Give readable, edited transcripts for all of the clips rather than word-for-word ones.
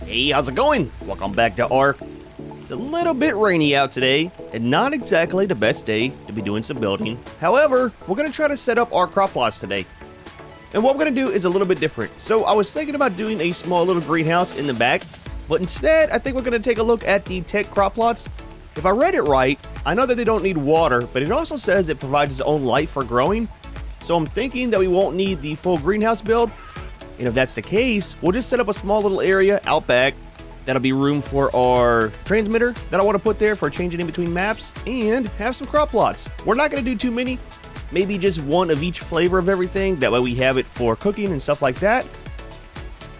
Hey, how's it going? Welcome back to ARK. It's a little bit rainy out today, and not exactly the best day to be doing some building. However, we're going to try to set up our crop plots today. And what we're going to do is a little bit different. So I was thinking about doing a small little greenhouse in the back, but instead I think we're going to take a look at the tech crop plots. If I read it right, I know that they don't need water, but it also says it provides its own light for growing. So I'm thinking that we won't need the full greenhouse build. And if that's the case, we'll just set up a small little area out back. That'll be room for our transmitter that I want to put there for changing in between maps and have some crop plots. We're not going to do too many, maybe just one of each flavor of everything. That way we have it for cooking and stuff like that.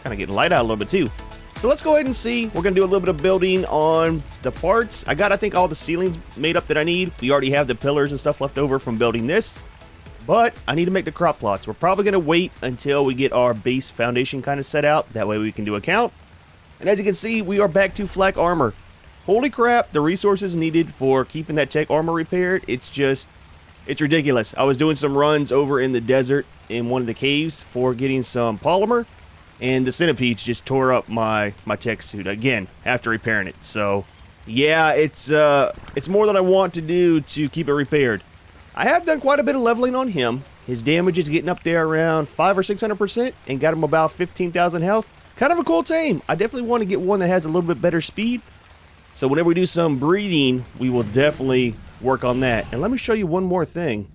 Kind of getting light out a little bit too. So let's go ahead and see. We're going to do a little bit of building on the parts. I think, all the ceilings made up that I need. We already have the pillars and stuff left over from building this. But I need to make the crop plots. We're probably going to wait until we get our base foundation kind of set out. That way we can do a count. And as you can see, we are back to flak armor. Holy crap, the resources needed for keeping that tech armor repaired, it's ridiculous. I was doing some runs over in the desert in one of the caves for getting some polymer. And the centipedes just tore up my tech suit again after repairing it. So yeah, it's more than I want to do to keep it repaired. I have done quite a bit of leveling on him. His damage is getting up there around 500 or 600% and got him about 15,000 health. Kind of a cool tame. I definitely want to get one that has a little bit better speed. So whenever we do some breeding, we will definitely work on that. And let me show you one more thing.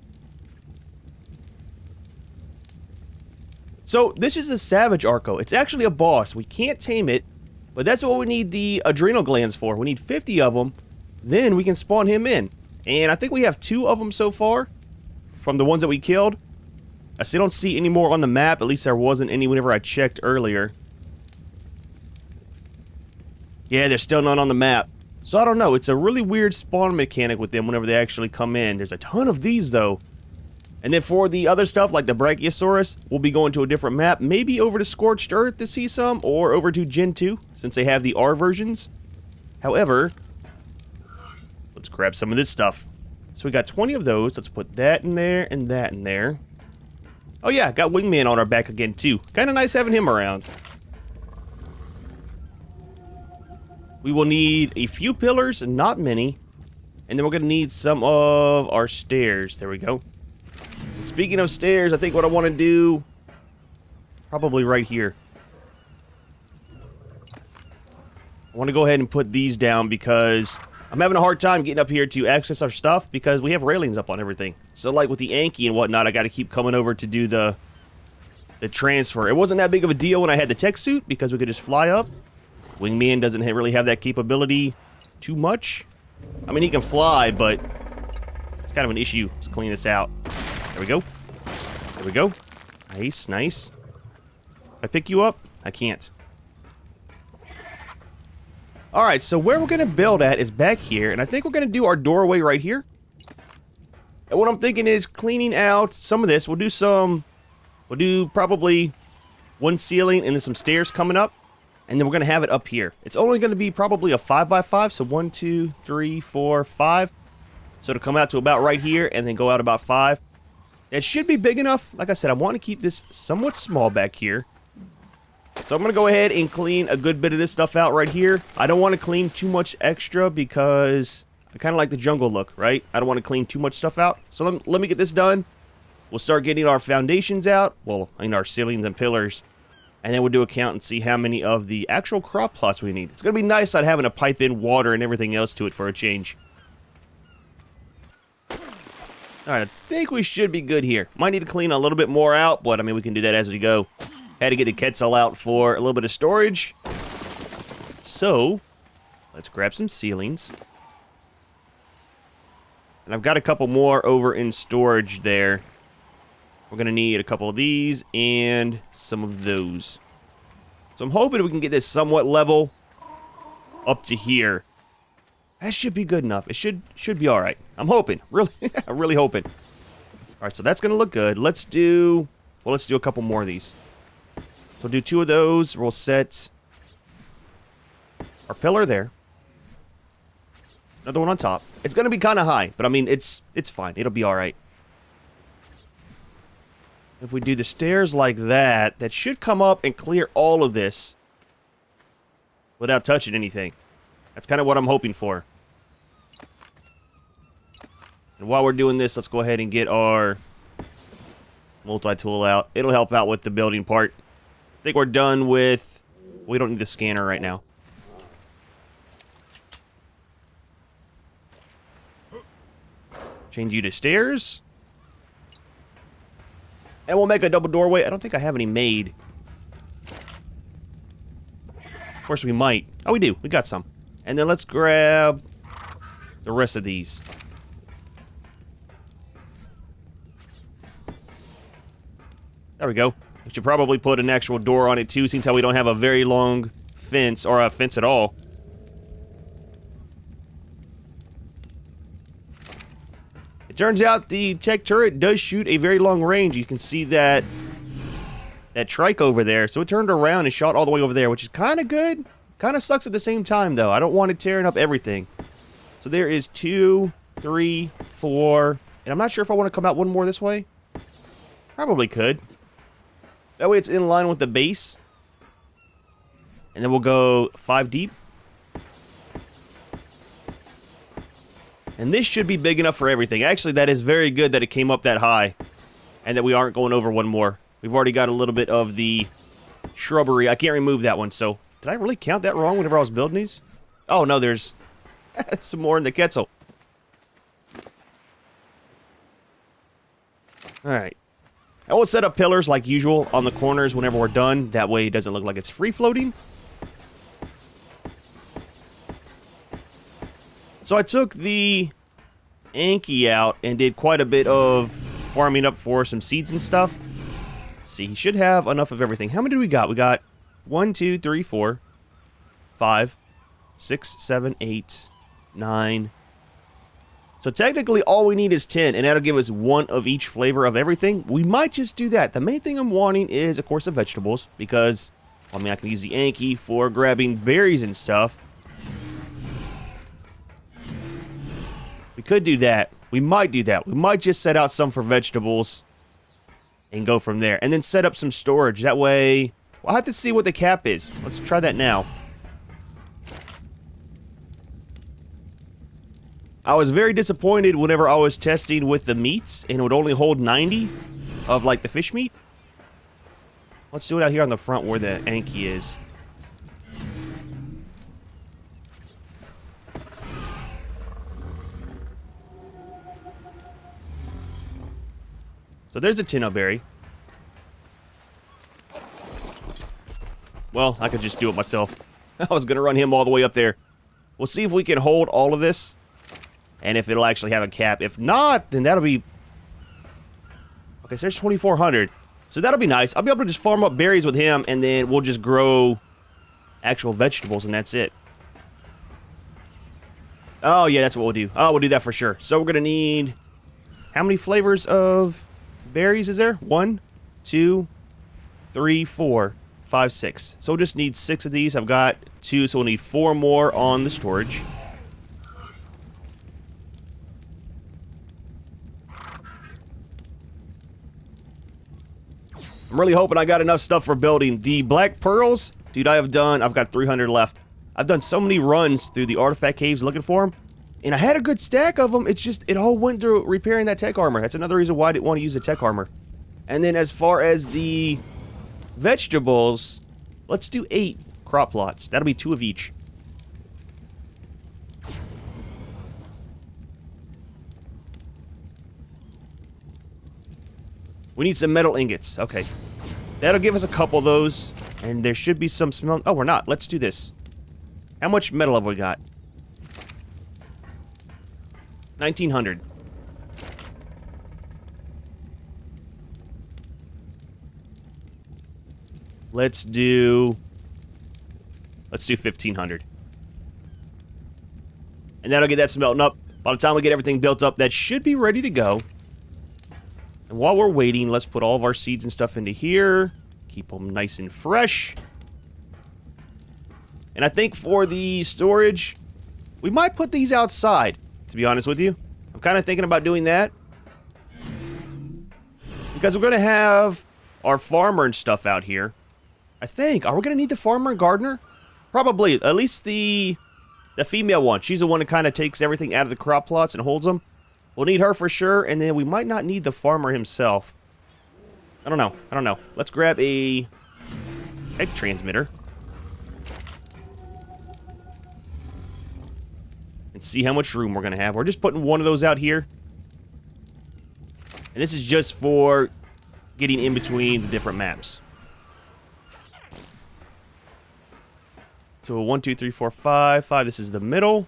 So this is a savage Arco. It's actually a boss. We can't tame it, but that's what we need the adrenal glands for. We need 50 of them. Then we can spawn him in. And I think we have 2 of them so far from the ones that we killed. I still don't see any more on the map. At least there wasn't any whenever I checked earlier. Yeah, there's still none on the map. So I don't know. It's a really weird spawn mechanic with them whenever they actually come in. There's a ton of these though. And then for the other stuff like the Brachiosaurus, we'll be going to a different map. Maybe over to Scorched Earth to see some, or over to Gen 2 since they have the R versions. However, let's grab some of this stuff. So we got 20 of those. Let's put that in there and that in there. Oh yeah, got Wingman on our back again too. Kind of nice having him around. We will need a few pillars, not many. And then we're going to need some of our stairs. There we go. Speaking of stairs, I think what I want to do, probably right here. I want to go ahead and put these down because I'm having a hard time getting up here to access our stuff because we have railings up on everything. So like with the Anki and whatnot, I got to keep coming over to do the transfer. It wasn't that big of a deal when I had the tech suit because we could just fly up. Wingman doesn't really have that capability too much. I mean, he can fly, but it's kind of an issue. Let's clean this out. There we go. There we go. Nice, nice. Can I pick you up? I can't. Alright, so where we're going to build at is back here, and I think we're going to do our doorway right here. And what I'm thinking is cleaning out some of this. We'll do probably one ceiling and then some stairs coming up, and then we're going to have it up here. It's only going to be probably a 5x5, so 1, 2, 3, 4, 5. So it'll come out to about right here, and then go out about 5. It should be big enough. Like I said, I want to keep this somewhat small back here. So I'm going to go ahead and clean a good bit of this stuff out right here. I don't want to clean too much extra because I kind of like the jungle look, right? I don't want to clean too much stuff out. So let me get this done. We'll start getting our foundations out. Well, I mean our ceilings and pillars. And then we'll do a count and see how many of the actual crop plots we need. It's going to be nice not having to pipe in water and everything else to it for a change. Alright, I think we should be good here. Might need to clean a little bit more out, but I mean we can do that as we go. Had to get the Quetzal out for a little bit of storage. So, let's grab some ceilings. And I've got a couple more over in storage there. We're going to need a couple of these and some of those. So I'm hoping we can get this somewhat level up to here. That should be good enough. It should be all right. I'm hoping. Really, I'm really hoping. All right, so that's going to look good. Let's do a couple more of these. So we'll do 2 of those. We'll set our pillar there. Another one on top. It's going to be kind of high, but I mean, it's fine. It'll be all right. If we do the stairs like that, that should come up and clear all of this. without touching anything. That's kind of what I'm hoping for. And while we're doing this, let's go ahead and get our multi-tool out. It'll help out with the building part. I think we're done with... We don't need the scanner right now. Change you to stairs. And we'll make a double doorway. I don't think I have any made. Of course we might. Oh, we do. We got some. And then let's grab the rest of these. There we go. We should probably put an actual door on it too, since how we don't have a very long fence, or a fence at all. It turns out the tech turret does shoot a very long range. You can see that trike over there. So it turned around and shot all the way over there, which is kind of good. Kind of sucks at the same time, though. I don't want it tearing up everything. So there is 2, 3, 4. And I'm not sure if I want to come out one more this way. Probably could. That way it's in line with the base. And then we'll go 5 deep. And this should be big enough for everything. Actually, that is very good that it came up that high. And that we aren't going over one more. We've already got a little bit of the shrubbery. I can't remove that one, so... Did I really count that wrong whenever I was building these? Oh, no, there's some more in the Quetzal. Alright. I will set up pillars like usual on the corners whenever we're done. That way it doesn't look like it's free-floating. So I took the Anki out and did quite a bit of farming up for some seeds and stuff. Let's see, he should have enough of everything. How many do we got? We got 1, 2, 3, 4, 5, 6, 7, 8, 9. So technically all we need is 10, and that'll give us 1 of each flavor of everything. We might just do that. The main thing I'm wanting is, of course, the vegetables, because, I mean, I can use the Anki for grabbing berries and stuff. We could do that. We might do that. We might just set out some for vegetables and go from there. And then set up some storage. That way... I'll have to see what the cap is. Let's try that now. I was very disappointed whenever I was testing with the meats, and it would only hold 90 of, like, the fish meat. Let's do it out here on the front where the Anki is. So there's a Tinno berry. Well, I could just do it myself. I was going to run him all the way up there. We'll see if we can hold all of this. And if it'll actually have a cap. If not, then that'll be... Okay, so there's 2,400. So that'll be nice. I'll be able to just farm up berries with him, and then we'll just grow actual vegetables, and that's it. Oh, yeah, that's what we'll do. Oh, we'll do that for sure. So we're going to need... How many flavors of berries is there? 1, 2, 3, 4... 5, 6. So we'll just need 6 of these. I've got 2, so we'll need 4 more on the storage. I'm really hoping I got enough stuff for building. The black pearls, dude, I've got 300 left. I've done so many runs through the artifact caves looking for them, and I had a good stack of them. It's just, it all went through repairing that tech armor. That's another reason why I didn't want to use the tech armor. And then as far as the vegetables, let's do 8 crop plots. That'll be 2 of each. We need some metal ingots. Okay. That'll give us a couple of those. And there should be some smell. Oh, we're not. Let's do this. How much metal have we got? 1,900. Let's do 1,500. And that'll get that smelting up. By the time we get everything built up, that should be ready to go. And while we're waiting, let's put all of our seeds and stuff into here. Keep them nice and fresh. And I think for the storage, we might put these outside, to be honest with you. I'm kind of thinking about doing that. Because we're going to have our farmer and stuff out here. I think. Are we going to need the farmer and gardener? Probably. At least the female one. She's the one that kind of takes everything out of the crop plots and holds them. We'll need her for sure, and then we might not need the farmer himself. I don't know. Let's grab a egg transmitter. And see how much room we're going to have. We're just putting one of those out here. And this is just for getting in between the different maps. So 1, 2, 3, 4, 5. 5, this is the middle.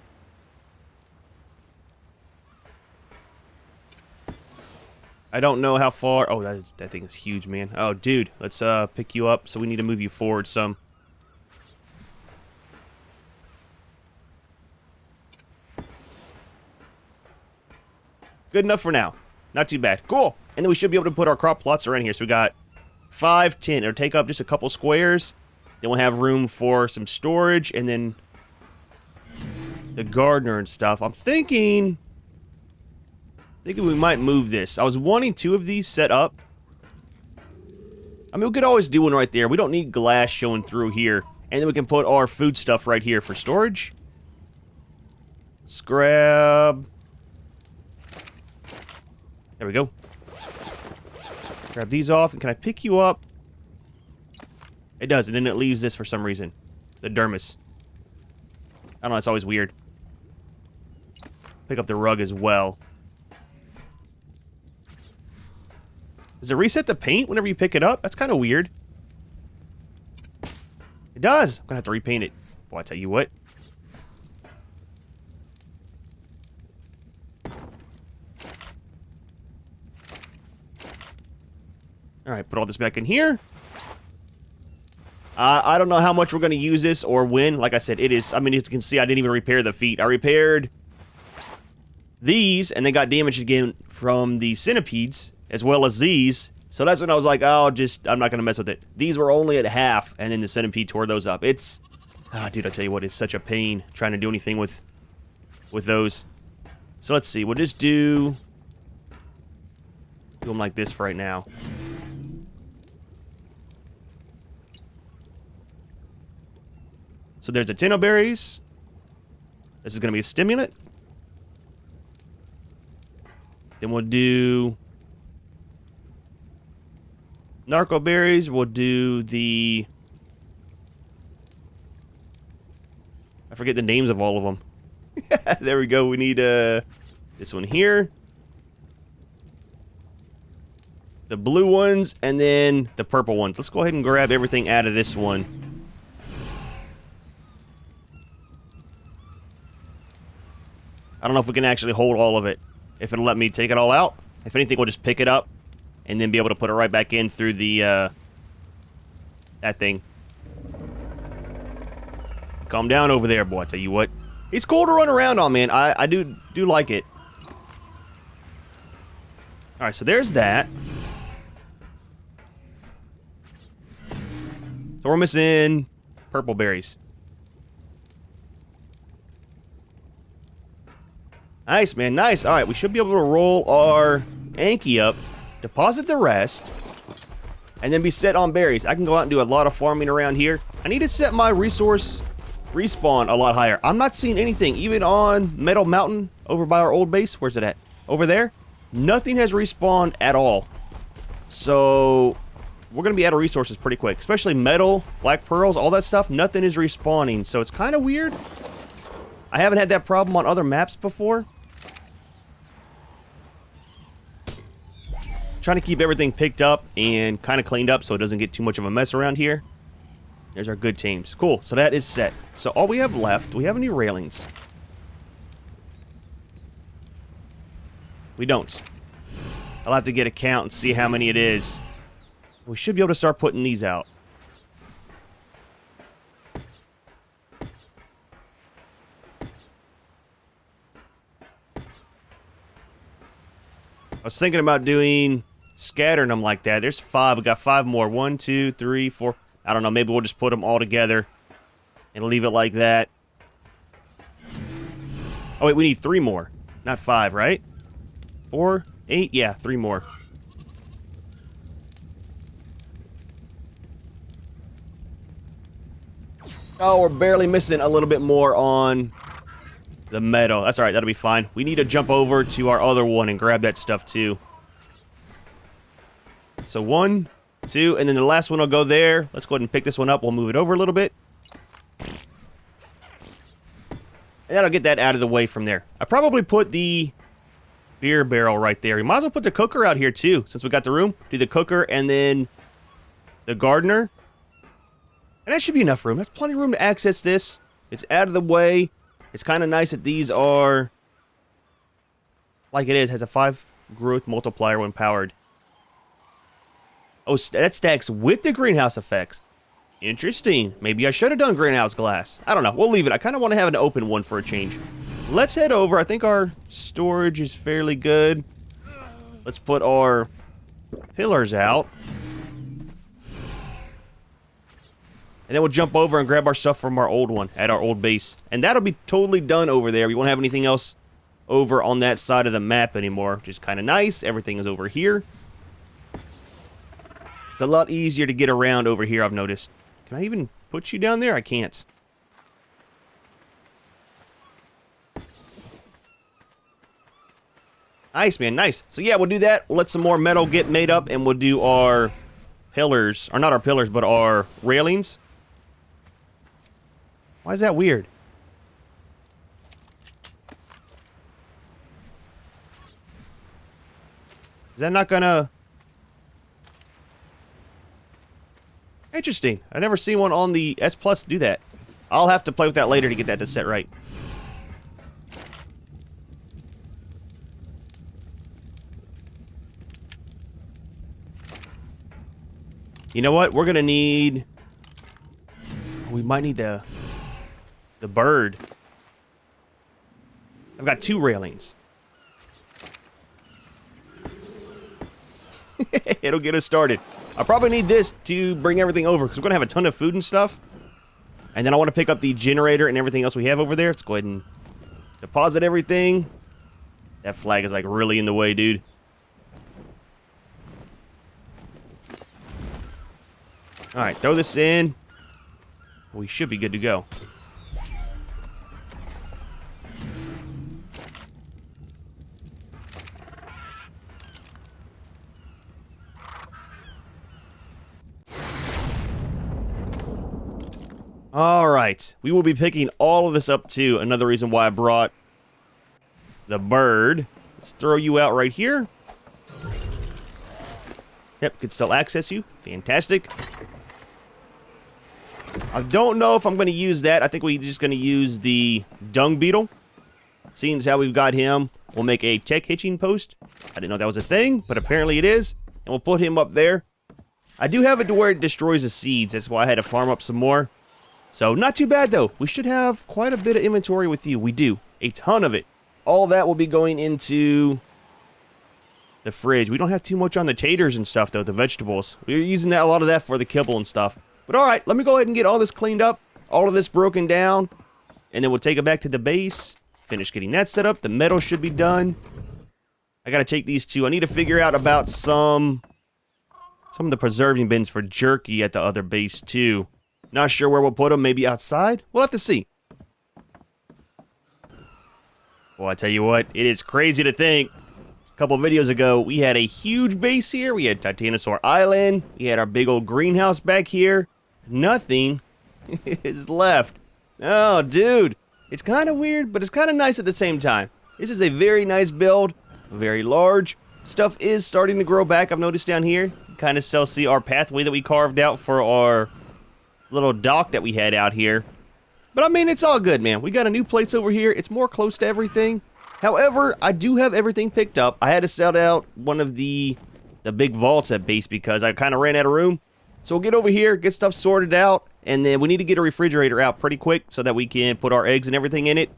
I don't know how far. Oh, that thing is huge, man. Oh, dude, let's pick you up. So we need to move you forward some. Good enough for now. Not too bad. Cool. And then we should be able to put our crop plots around here. So we got 5, 10. It'll take up just a couple squares. Then we'll have room for some storage. And then the gardener and stuff. I'm thinking we might move this. I was wanting 2 of these set up. I mean, we could always do one right there. We don't need glass showing through here. And then we can put our food stuff right here for storage. Let's grab... There we go. Grab these off, and can I pick you up? It does, and then it leaves this for some reason. The dermis. I don't know, it's always weird. Pick up the rug as well. Does it reset the paint whenever you pick it up? That's kind of weird. It does. I'm gonna have to repaint it. Boy, I tell you what. Alright, put all this back in here. I don't know how much we're going to use this or when. Like I said, it is... I mean, as you can see, I didn't even repair the feet. I repaired these, and they got damaged again from the centipedes, as well as these. So that's when I was like, oh, I'm not going to mess with it. These were only at half, and then the centipede tore those up. It's... dude, I tell you what, it's such a pain trying to do anything with those. So let's see. We'll just do them like this for right now. So there's the berries. This is going to be a stimulant. Then we'll do narco berries. We'll do the... I forget the names of all of them. There we go. We need this one here. The blue ones, and then the purple ones. Let's go ahead and grab everything out of this one. I don't know if we can actually hold all of it. If it'll let me take it all out. If anything, we'll just pick it up and then be able to put it right back in through the, that thing. Calm down over there, boy, I tell you what. It's cool to run around on, man. I do like it. Alright, so there's that. So we're missing purple berries. Nice, man, nice. Alright, we should be able to roll our Anki up, deposit the rest, and then be set on berries. I can go out and do a lot of farming around here. I need to set my resource respawn a lot higher. I'm not seeing anything, even on Metal Mountain over by our old base. Where's it at? Over there? Nothing has respawned at all. So we're going to be out of resources pretty quick, especially metal, black pearls, all that stuff. Nothing is respawning, so it's kind of weird. I haven't had that problem on other maps before. Trying to keep everything picked up and kind of cleaned up so it doesn't get too much of a mess around here. There's our good tames. Cool, so that is set. So all we have left, do we have any railings? We don't. I'll have to get a count and see how many it is. We should be able to start putting these out. I was thinking about doing scattering them like that. There's 5. We got 5 more. 1, 2, 3, 4. I don't know. Maybe we'll just put them all together and leave it like that. Oh, wait. We need 3 more. Not 5, right? 4, 8? Yeah, 3 more. Oh, we're barely missing a little bit more on the metal. That's all right. That'll be fine. We need to jump over to our other one and grab that stuff too. So 1, 2, and then the last one will go there. Let's go ahead and pick this one up. We'll move it over a little bit. And that'll get that out of the way from there. I probably put the beer barrel right there. We might as well put the cooker out here too, since we got the room. Do the cooker and then the gardener. And that should be enough room. That's plenty of room to access this. It's out of the way. It's kind of nice that these are, like it is, has a 5 growth multiplier when powered. Oh, that stacks with the greenhouse effects. Interesting. Maybe I should have done greenhouse glass. I don't know. We'll leave it. I kind of want to have an open one for a change. Let's head over. I think our storage is fairly good. Let's put our pillars out. And then we'll jump over and grab our stuff from our old one at our old base. And that'll be totally done over there. We won't have anything else over on that side of the map anymore, which is kind of nice. Everything is over here. It's a lot easier to get around over here, I've noticed. Can I even put you down there? I can't. Nice, man, nice. So yeah, we'll do that. We'll let some more metal get made up, and we'll do our pillars. Or not our pillars, but our railings. Why is that weird? Is that not gonna... Interesting. I've never seen one on the S Plus do that. I'll have to play with that later to get that to set right. You know what? We're gonna need... We might need the bird. I've got 2 railings. It'll get us started. I probably need this to bring everything over, because we're going to have a ton of food and stuff. And then I want to pick up the generator and everything else we have over there. Let's go ahead and deposit everything. That flag is like really in the way, dude. Alright, throw this in. We should be good to go. Alright, we will be picking all of this up too. Another reason why I brought the bird. Let's throw you out right here. Yep, could still access you. Fantastic. I don't know if I'm going to use that. I think we're just going to use the dung beetle. Seeing as how we've got him, we'll make a tech hitching post. I didn't know that was a thing, but apparently it is. And we'll put him up there. I do have it to where it destroys the seeds. That's why I had to farm up some more. So, not too bad, though. We should have quite a bit of inventory with you. We do. A ton of it. All that will be going into the fridge. We don't have too much on the taters and stuff, though, the vegetables. We're using a lot of that for the kibble and stuff. But, alright, let me go ahead and get all this cleaned up. All of this broken down. And then we'll take it back to the base. Finish getting that set up. The metal should be done. I gotta take these 2. I need to figure out about some of the preserving bins for jerky at the other base, too. Not sure where we'll put them. Maybe outside? We'll have to see. Well, I tell you what, it is crazy to think. A couple videos ago, we had a huge base here. We had Titanosaur Island. We had our big old greenhouse back here. Nothing is left. Oh, dude. It's kind of weird, but it's kind of nice at the same time. This is a very nice build. Very large. Stuff is starting to grow back, I've noticed down here. You kind of still see our pathway that we carved out for our little dock that we had out here. But I mean, it's all good, man. We got a new place over here. It's more close to everything. However, I do have everything picked up. I had to sell out one of the big vaults at base because I kind of ran out of room. So we'll get over here, get stuff sorted out, and then we need to get a refrigerator out pretty quick so that we can put our eggs and everything in it.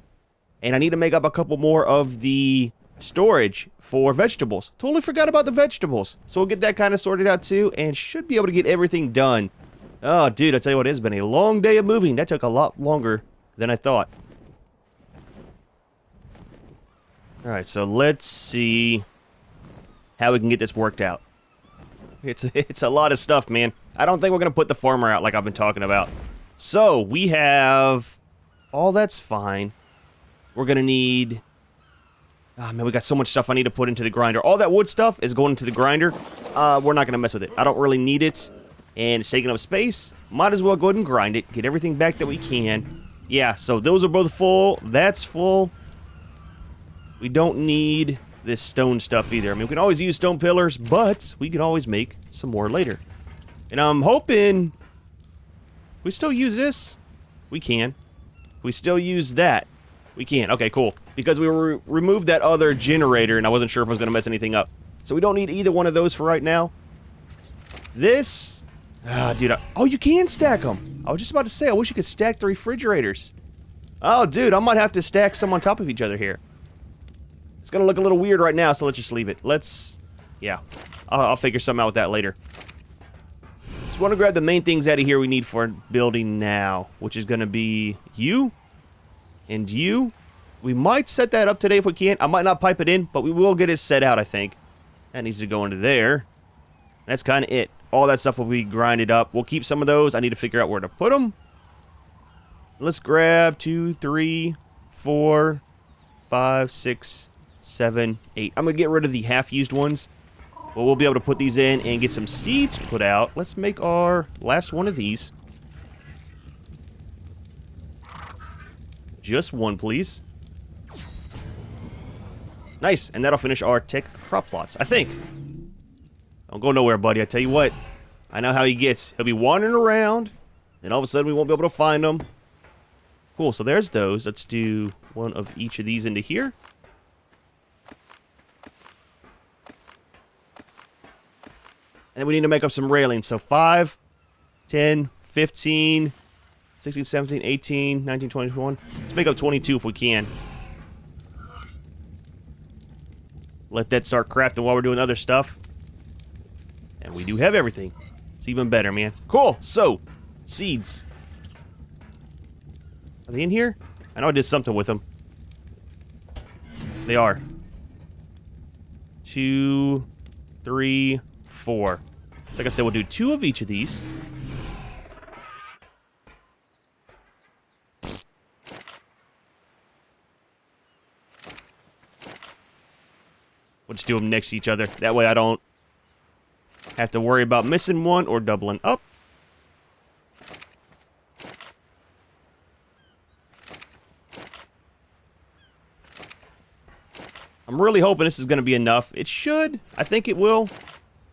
And I need to make up a couple more of the storage for vegetables. Totally forgot about the vegetables. So we'll get that kind of sorted out too, and should be able to get everything done. Oh, dude, I tell you what, it has been a long day of moving. That took a lot longer than I thought. Alright, so let's see how we can get this worked out. It's a lot of stuff, man. I don't think we're going to put the farmer out like I've been talking about. So, we have... all that's fine. We're going to need... ah, man, we got so much stuff I need to put into the grinder. All that wood stuff is going into the grinder. We're not going to mess with it. I don't really need it. And it's taking up space. Might as well go ahead and grind it. Get everything back that we can. Yeah, so those are both full. That's full. We don't need this stone stuff either. I mean, we can always use stone pillars, but we can always make some more later. And I'm hoping... we still use this? We can. We still use that. We can. Okay, cool. Because we removed that other generator, and I wasn't sure if I was going to mess anything up. So we don't need either one of those for right now. This... ah, dude. Oh, you can stack them. I was just about to say, I wish you could stack the refrigerators. Oh, dude, I might have to stack some on top of each other here. It's going to look a little weird right now, so let's just leave it. Let's... yeah. I'll figure something out with that later. Just want to grab the main things out of here we need for building now, which is going to be you and you. We might set that up today if we can. I might not pipe it in, but we will get it set out, I think. That needs to go into there. That's kind of it. All that stuff will be grinded up. We'll keep some of those. I need to figure out where to put them. Let's grab 2, 3, 4, 5, 6, 7, 8. I'm going to get rid of the half-used ones. But we'll be able to put these in and get some seeds put out. Let's make our last one of these. Just one, please. Nice. And that'll finish our tech crop plots, I think. Don't go nowhere, buddy. I tell you what. I know how he gets. He'll be wandering around. Then all of a sudden we won't be able to find him. Cool. So there's those. Let's do one of each of these into here. And we need to make up some railings. So 5, 10, 15, 16, 17, 18, 19, 20, 21. Let's make up 22 if we can. Let that start crafting while we're doing other stuff. And we do have everything. It's even better, man. Cool. So, seeds. Are they in here? I know I did something with them. They are. 2, 3, 4. So like I said, we'll do 2 of each of these. We'll just do them next to each other. That way I don't have to worry about missing one or doubling up. I'm really hoping this is going to be enough. It should. I think it will.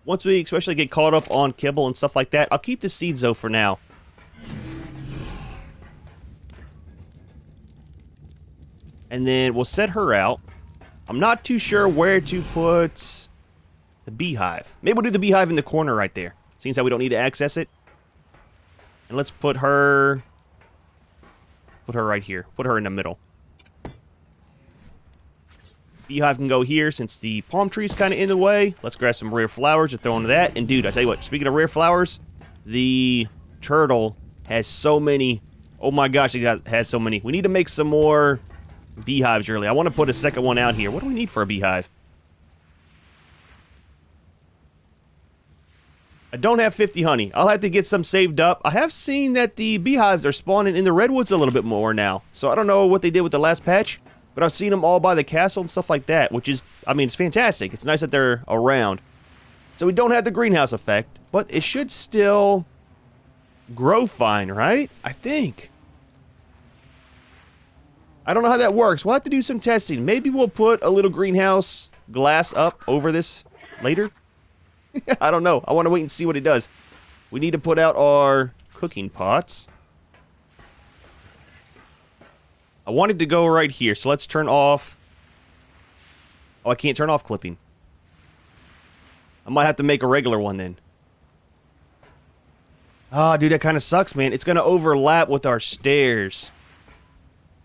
Once we especially get caught up on kibble and stuff like that. I'll keep the seeds, though, for now. And then we'll set her out. I'm not too sure where to put the beehive. Maybe we'll do the beehive in the corner right there. Seems how we don't need to access it. And let's put her right here. Put her in the middle. Beehive can go here since the palm tree's kind of in the way. Let's grab some rare flowers and throw into that. And dude, I tell you what, speaking of rare flowers, the turtle has so many. Oh my gosh, it has so many. We need to make some more beehives early. I want to put a second one out here. What do we need for a beehive? I don't have 50 honey. I'll have to get some saved up. I have seen that the beehives are spawning in the redwoods a little bit more now. So I don't know what they did with the last patch. But I've seen them all by the castle and stuff like that, which is, I mean, it's fantastic. It's nice that they're around. So we don't have the greenhouse effect, but it should still grow fine, right? I think. I don't know how that works. We'll have to do some testing. Maybe we'll put a little greenhouse glass up over this later. I don't know. I want to wait and see what it does. We need to put out our cooking pots. I wanted to go right here, so let's turn off... oh, I can't turn off clipping. I might have to make a regular one then. Ah, dude, that kind of sucks, man. It's going to overlap with our stairs.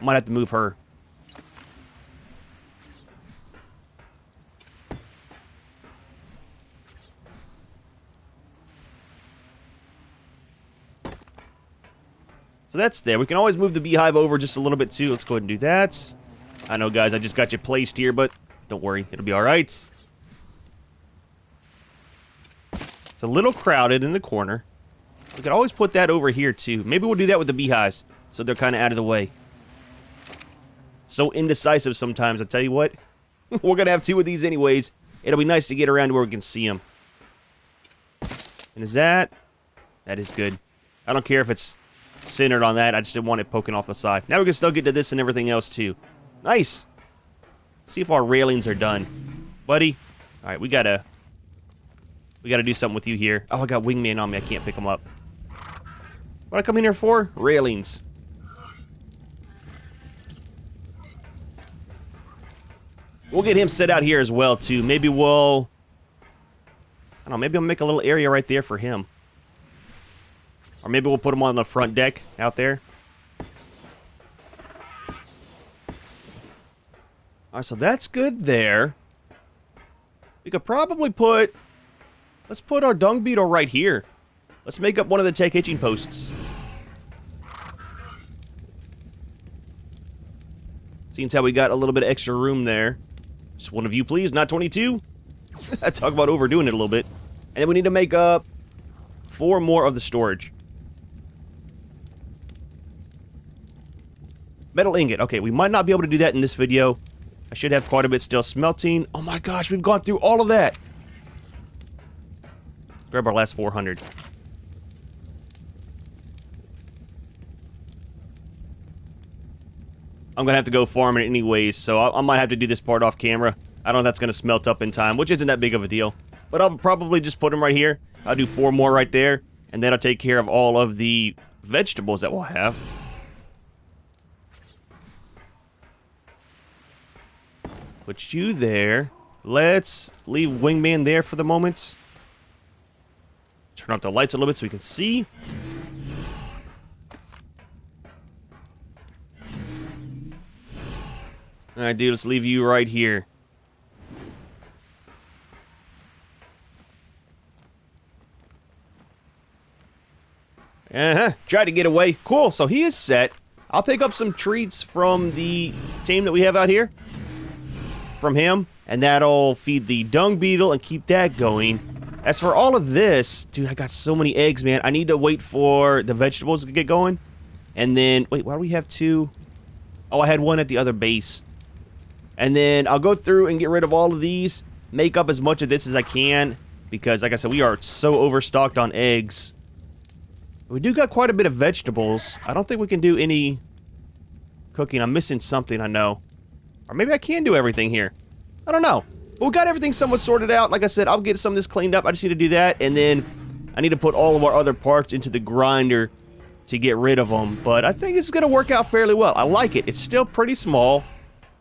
I might have to move her. So that's there. We can always move the beehive over just a little bit too. Let's go ahead and do that. I know, guys, I just got you placed here, but don't worry. It'll be alright. It's a little crowded in the corner. We could always put that over here, too. Maybe we'll do that with the beehives, so they're kind of out of the way. So indecisive sometimes, I tell you what. We're going to have 2 of these anyways. It'll be nice to get around to where we can see them. And is that... That is good. I don't care if it's centered on that. I just didn't want it poking off the side. Now we can still get to this and everything else, too. Nice! Let's see if our railings are done. Buddy. Alright, we gotta do something with you here. Oh, I got wingman on me. I can't pick him up. What I come in here for? Railings. We'll get him set out here as well, too. Maybe we'll... I don't know, maybe I'll make a little area right there for him. Or maybe we'll put him on the front deck out there. Alright, so that's good there. We could probably put... Let's put our dung beetle right here. Let's make up one of the tech hitching posts. Seeing how we got a little bit of extra room there. Just one of you, please, not 22. Talk about overdoing it a little bit. And then we need to make up 4 more of the storage. Metal ingot. Okay, we might not be able to do that in this video. I should have quite a bit still smelting. Oh my gosh, we've gone through all of that. Grab our last 400. I'm going to have to go farm it anyways, so I might have to do this part off camera. I don't know if that's going to smelt up in time, which isn't that big of a deal. But I'll probably just put them right here. I'll do 4 more right there, and then I'll take care of all of the vegetables that we'll have. Put you there. Let's leave wingman there for the moment. Turn off the lights a little bit so we can see. Alright, dude, let's leave you right here. Tried to get away. Cool, so he is set. I'll pick up some treats from the tame that we have out here. From him. And that'll feed the dung beetle and keep that going. As for all of this, dude, I got so many eggs, man. I need to wait for the vegetables to get going. And then, wait, why do we have 2? Oh, I had 1 at the other base. And then I'll go through and get rid of all of these. Make up as much of this as I can. Because, like I said, we are so overstocked on eggs. We do got quite a bit of vegetables. I don't think we can do any cooking. I'm missing something, I know. Or maybe I can do everything here. I don't know. But we got everything somewhat sorted out. Like I said, I'll get some of this cleaned up. I just need to do that. And then I need to put all of our other parts into the grinder to get rid of them. But I think it's going to work out fairly well. I like it. It's still pretty small.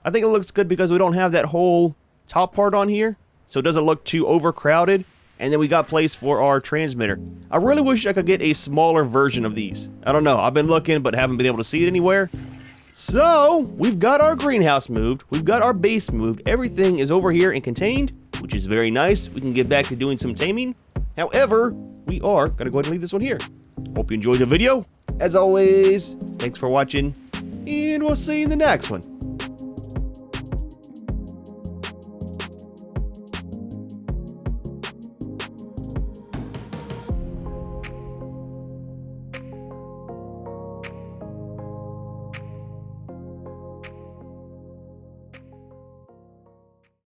I think it looks good because we don't have that whole top part on here. So it doesn't look too overcrowded. And then we got place for our transmitter. I really wish I could get a smaller version of these. I don't know. I've been looking but haven't been able to see it anywhere. So, we've got our greenhouse moved. We've got our base moved. Everything is over here and contained, which is very nice. We can get back to doing some taming. However, we are going to go ahead and leave this one here. Hope you enjoyed the video. As always, thanks for watching, and we'll see you in the next one.